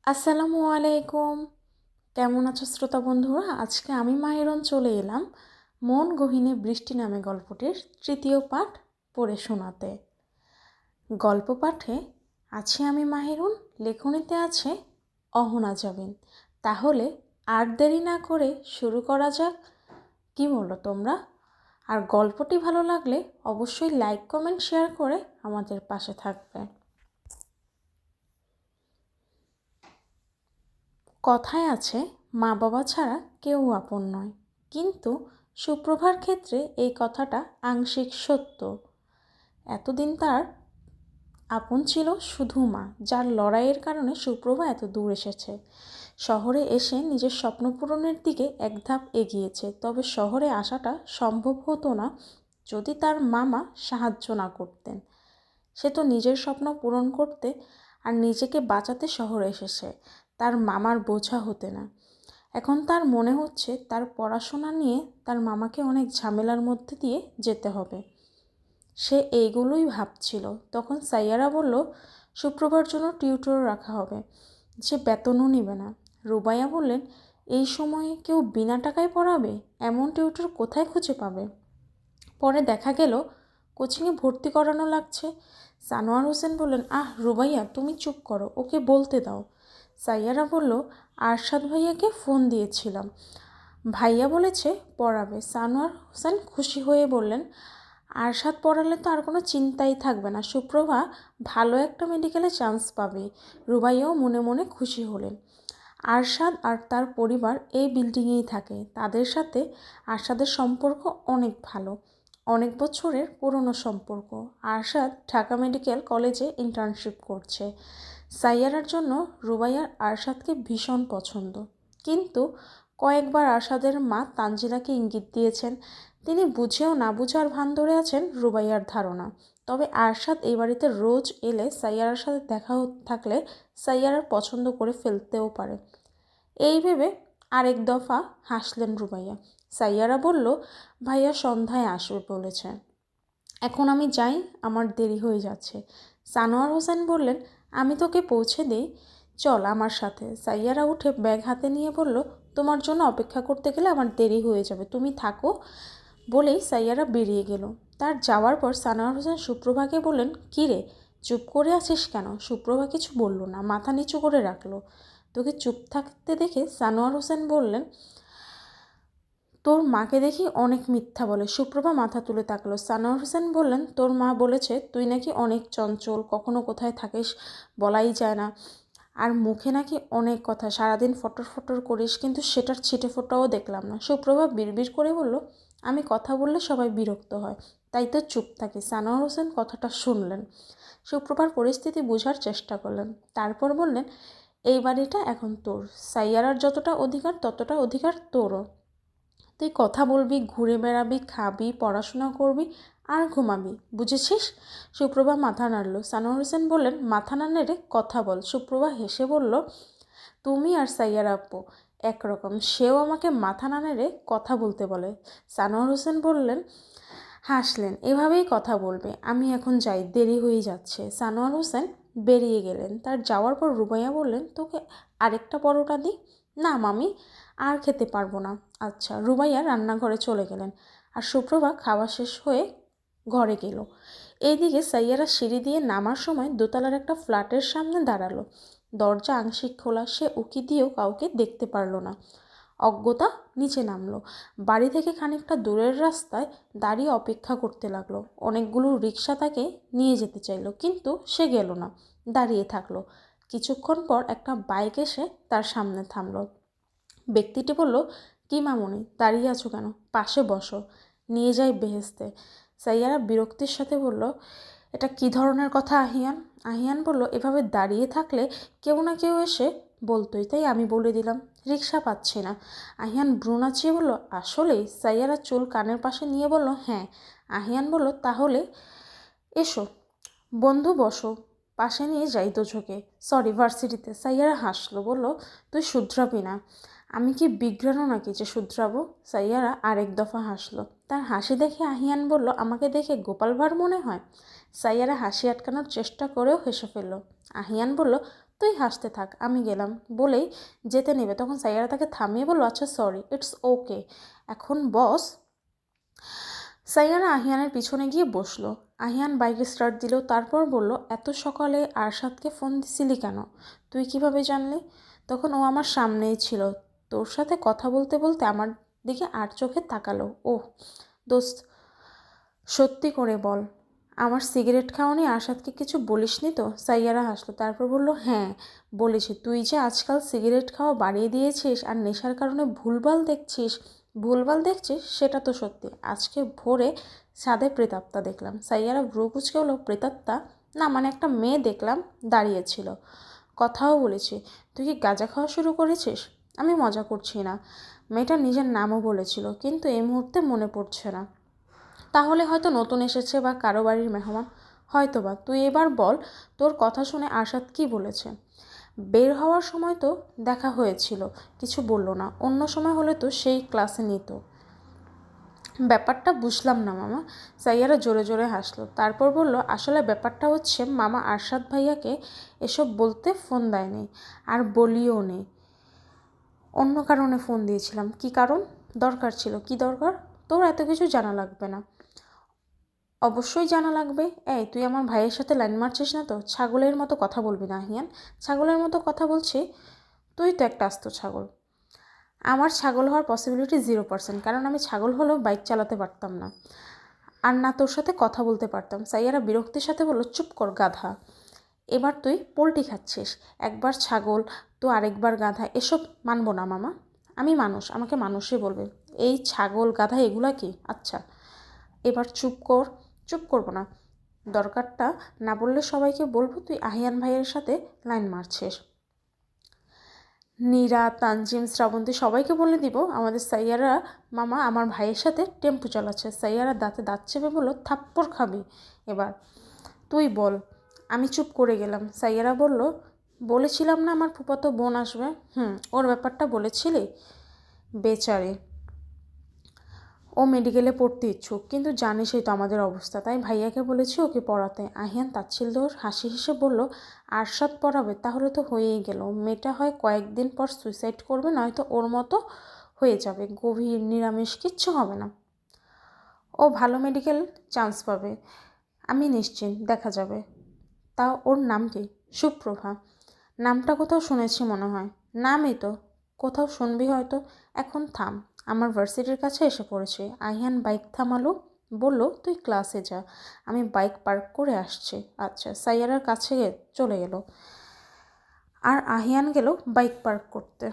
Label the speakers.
Speaker 1: আসসালামু আলাইকুম। কেমন আছো শ্রোতা বন্ধুরা? আজকে আমি মাহিরন চলে এলাম মন গহীনে বৃষ্টি নামে গল্পটির তৃতীয় পাঠ পড়ে শোনাতে। গল্প পাঠে আছি আমি মাহিরন, লেখনীতে আছে অহনা জাবিন। তাহলে আর দেরি না করে শুরু করা যাক। কি বলো তোমরা? আর গল্পটি ভালো লাগলে অবশ্যই লাইক কমেন্ট শেয়ার করে আমাদের পাশে থাকবে। কথায় আছে মা বাবা ছাড়া কেউ আপন নয়, কিন্তু সুপ্রভার ক্ষেত্রে এই কথাটা আংশিক সত্য। এতদিন তার আপন ছিল শুধু মা, যার লড়াইয়ের কারণে সুপ্রভা এত দূর এসেছে। শহরে এসে নিজের স্বপ্ন পূরণের দিকে এক ধাপ এগিয়েছে। তবে শহরে আসাটা সম্ভব হতো না যদি তার মামা সাহায্য না করতেন। সে তো নিজের স্বপ্ন পূরণ করতে আর নিজেকে বাঁচাতে শহরে এসেছে, তার মামার বোঝা হতে না। এখন তার মনে হচ্ছে তার পড়াশোনা নিয়ে তার মামাকে অনেক ঝামেলার মধ্যে দিয়ে যেতে হবে। সে এইগুলোই ভাবছিল। তখন সাইয়ারা বলল, সুপ্রভার জন্য টিউটর রাখা হবে, যে বেতনও নেবে না। রুবাইয়া বললেন, এই সময়ে কেউ বিনা টাকায় পড়াবে? এমন টিউটর কোথায় খুঁজে পাবে? পরে দেখা গেল কোচিংয়ে ভর্তি করানো লাগছে। সানোয়ার হোসেন বললেন, আহ রুবাইয়া, তুমি চুপ করো, ওকে বলতে দাও। সাইয়ারা বলল, আরশাদ ভাইয়াকে ফোন দিয়েছিলাম, ভাইয়া বলেছে পড়াবে। সানোয়ার হোসেন খুশি হয়ে বললেন, আরশাদ পড়ালে তো আর কোনো চিন্তাই থাকবে না, সুপ্রভা ভালো একটা মেডিকেলে চান্স পাবে। রুবাইয়াও মনে মনে খুশি হলেন। আরশাদ আর তার পরিবার এই বিল্ডিংয়েই থাকে। তাদের সাথে আরশাদের সম্পর্ক অনেক ভালো, অনেক বছরের পুরনো সম্পর্ক। আরশাদ ঢাকা মেডিকেল কলেজে ইন্টার্নশিপ করছে। সাইয়ারার জন্য রুবাইয়ার আরশাদকে ভীষণ পছন্দ, কিন্তু কয়েকবার আরশাদের মা তানজিলাকে ইঙ্গিত দিয়েছেন। তিনি বুঝেও না বুঝার ভান ধরে আছেন রুবাইয়ার ধারণা। তবে আরশাদ এই বাড়িতে রোজ এলে সাইয়ারার সাথে দেখা থাকলে সাইয়ারার পছন্দ করে ফেলতেও পারে। এই ভেবে আরেক দফা হাসলেন রুবাইয়া। সাইয়ারা বলল, ভাইয়া সন্ধ্যায় আসবে বলেছে, এখন আমি যাই, আমার দেরি হয়ে যাচ্ছে। সানোয়ার হোসেন বললেন, আমি তোকে পৌঁছে দিই, চল আমার সাথে। সাইয়ারা উঠে ব্যাগ হাতে নিয়ে বলল, তোমার জন্য অপেক্ষা করতে গেলে আমার দেরি হয়ে যাবে, তুমি থাকো। বলেই সাইয়ারা বেরিয়ে গেল। তার যাওয়ার পর সানোয়ার হোসেন সুপ্রভাকে বললেন, কী রে, চুপ করে আছিস কেন? সুপ্রভা কিছু বলল না, মাথা নিচু করে রাখলো। তোকে চুপ থাকতে দেখে সানোয়ার হোসেন বললেন, তোর মাকে দেখি অনেক মিথ্যা বলে। সুপ্রভা মাথা তুলে তাকলো। সানোয়ার হোসেন বললেন, তোর মা বলেছে তুই নাকি অনেক চঞ্চল, কখনো কোথায় থাকিস বলাই যায় না, আর মুখে নাকি অনেক কথা, সারাদিন ফটর ফটর করিস, কিন্তু সেটার ছিটে ফোটাও দেখলাম না। সুপ্রভা বিড়বিড় করে বলল, আমি কথা বললে সবাই বিরক্ত হয়, তাই তো চুপ থাকি। সানোয়ার হোসেন কথাটা শুনলেন, সুপ্রভার পরিস্থিতি বোঝার চেষ্টা করলেন, তারপর বললেন, এই বাড়িটা এখন তোর, সাইয়ারার যতটা অধিকার ততটা অধিকার তোরও। তুই কথা বলবি, ঘুরে বেড়াবি, খাবি, পড়াশোনা করবি আর ঘুমাবি, বুঝেছিস? সুপ্রভা মাথা নাড়ল। সানোয়ার হোসেন বললেন, মাথা না নেড়ে কথা বল। সুপ্রভা হেসে বলল, তুমি আর সাইয়ার আপু একরকম, সেও আমাকে মাথা না নেড়ে কথা বলতে বলে। সানোয়ার হোসেন বললেন, হাসলেন, এভাবেই কথা বলবে, আমি এখন যাই, দেরি হয়ে যাচ্ছে। সানোয়ার হোসেন বেরিয়ে গেলেন। তার যাওয়ার পর রুবাইয়া বললেন, তোকে আরেকটা পরোটা দিই? না মামি, আর খেতে পারবো না। আচ্ছা। রুবাইয়া রান্নাঘরে চলে গেলেন, আর সুপ্রভা খাওয়া শেষ হয়ে ঘরে গেল। এইদিকে সাইয়ারা সিঁড়ি দিয়ে নামার সময় দোতলার একটা ফ্ল্যাটের সামনে দাঁড়ালো। দরজা আংশিক খোলা, সে উকি দিয়েও কাউকে দেখতে পারল না। অজ্ঞতা নিচে নামলো। বাড়ি থেকে খানিকটা দূরের রাস্তায় দাঁড়িয়ে অপেক্ষা করতে লাগলো। অনেকগুলো রিক্সা তাকে নিয়ে যেতে চাইলো, কিন্তু সে গেল না, দাঁড়িয়ে থাকলো। কিছুক্ষণ পর একটা বাইক এসে তার সামনে থামলো। ব্যক্তিটি বলল, কি মামুনি, দাঁড়িয়ে আছো কেন? পাশে বসো, নিয়ে যাই বেহেস্তে। সাইয়ারা বিরক্তির সাথে বলল, এটা কি ধরনের কথা আহিয়ান? আহিয়ান বলল, এভাবে দাঁড়িয়ে থাকলে কেউ না কেউ এসে বলতোই, তাই আমি বলে দিলাম। রিক্সা পাচ্ছি না। আহিয়ান ভ্রু নাচিয়ে বলল, আসলেই? সাইয়ারা চুল কানের পাশে নিয়ে বলল, হ্যাঁ। আহিয়ান বলল, তাহলে এসো বন্ধু, বসো, পাশে নিয়ে যাই দুজোকে। সরি, ভার্সিটিতে। সাইয়ারা হাসলো, বলল, তুই শুধরাবি না? আমি কি বিগ্রানো নাকি যে শুধরাবো? সাইয়ারা আরেক দফা হাসলো। তার হাসি দেখে আহিয়ান বলল, আমাকে দেখে গোপাল ভাঁড় মনে হয়? সাইয়ারা হাসি আটকানোর চেষ্টা করেও হেসে ফেলল। আহিয়ান বলল, তুই হাসতে থাক, আমি গেলাম বলেই যেতে নেবে তখন সাইয়ারা তাকে থামিয়ে বলল, আচ্ছা সরি, ইটস ওকে, এখন বস। সাইয়ারা আহিয়ানের পিছনে গিয়ে বসলো। আহিয়ান বাইক স্টার্ট দিল, তারপর বলল, এত সকালে আরশাদকে ফোন দিছিলি কেন? তুই কিভাবে জানলি? তখন ও আমার সামনেই ছিল, তোর সাথে কথা বলতে বলতে আমার দিকে আর চোখে তাকালো। ওহ দোস্ত, সত্যি করে বল, আমার সিগারেট খাওয়া নিয়ে আরশাদকে কিছু বলিসনি তো? সাইয়ারা হাসলো, তারপর বলল, হ্যাঁ বলেছি। তুই যে আজকাল সিগারেট খাওয়া বাড়িয়ে দিয়েছিস আর নেশার কারণে ভুলভাল দেখছিস সেটা তো সত্যি। আজকে ভোরে ছাদে প্রেতাত্মা দেখলাম। সাইয়ারা ভ্রু কুঁচকে হলো, প্রেতাত্মা? না মানে একটা মেয়ে দেখলাম দাঁড়িয়েছিল, কথাও বলেছি। তুই কি গাঁজা খাওয়া শুরু করেছিস? আমি মজা করছি না। মেয়েটা নিজের নামও বলেছিল, কিন্তু এই মুহূর্তে মনে পড়ছে না। তাহলে হয়তো নতুন এসেছে বা কারো বাড়ির মেহমান, হয়তো বা। তুই এবার বল, তোর কথা শুনে আরশাদ কি বলেছে? বের হওয়ার সময় তো দেখা হয়েছিল, কিছু বলল না। অন্য সময় হলে তো সেই ক্লাসে নিত। ব্যাপারটা বুঝলাম না মামা। সাইয়ারা জোরে জোরে হাসলো, তারপর বলল, আসলে ব্যাপারটা হচ্ছে মামা আরশাদ ভাইয়াকে এসব বলতে ফোন দেয়নি, আর বলিও নেই। অন্য কারণে ফোন দিয়েছিলাম। কি কারণ? দরকার ছিল। কি দরকার? তোর এত কিছু জানা লাগবে না। অবশ্যই জানা লাগবে। এই তুই আমার ভাইয়ের সাথে লাইন মারছিস না তো? ছাগলের মতো কথা বলবি না আহিয়ান। ছাগলের মতো কথা বলছি? তুই তো একটা আস্ত ছাগল। আমার ছাগল হওয়ার পসিবিলিটি 0%, কারণ আমি ছাগল হলেও বাইক চালাতে পারতাম না, আর না তোর সাথে কথা বলতে পারতাম। সাইয়ারা বিরক্তির সাথে বলল, চুপ কর গাধা। এবার তুই পোল্টি খাচ্ছিস, একবার ছাগল তো আরেকবার গাধা, এসব মানবো না মামা। আমি মানুষ, আমাকে মানুষই বলবে। এই ছাগল গাধা এগুলা কি? আচ্ছা এবার চুপ কর। চুপ করবো না, দরকারটা না বললে সবাইকে বলবো তুই আহিয়ান ভাইয়ের সাথে লাইন মারছিস। নীরা, তানজিম, শ্রাবন্তী সবাইকে বলে দিব আমাদের সাইয়ারা মামা আমার ভাইয়ের সাথে টেম্পু চালাচ্ছে। সাইয়ারা দাঁতে দাঁত চেপে বলল, থাপ্পড় খাবি এবার। তুই বল। আমি চুপ করে গেলাম। সাইয়ারা বলল, বলেছিলাম না আমার ফুফাতো বোন আসবে? ওর ব্যাপারটা বলেছিলি? বেচারে, ও মেডিকেলে পড়তে ইচ্ছুক, কিন্তু জানিসই তো আমাদের অবস্থা, তাই ভাইয়াকে বলেছি ওকে পড়াতে। আহিয়ান তাচ্ছিল্যর হাসি হেসে বলল, আরশাদ পড়াবে? তাহলে তো হয়েই গেল। মেয়েটা হয় কয়েকদিন পর সুইসাইড করবে, নয়তো ওর মতো হয়ে যাবে, গভীর নিরামিষ, কিচ্ছু হবে না। ও ভালো মেডিকেল চান্স পাবে, আমি নিশ্চিন্ত, দেখা যাবে। তা ওর নাম কি? সুপ্রভা। নামটা কোথাও শুনেছি মনে হয়। নামই তো কোথাও শুনবি হয়তো। এখন থাম, আমার ভার্সিটির কাছে এসে পড়েছি। আহিয়ান বাইক থামালো, বলল, তুই ক্লাসে যা, আমি বাইক পার্ক করে আসছি। আচ্ছা। সাইয়ারার কাছে চলে গেল, আর আহিয়ান গেল বাইক পার্ক করতে।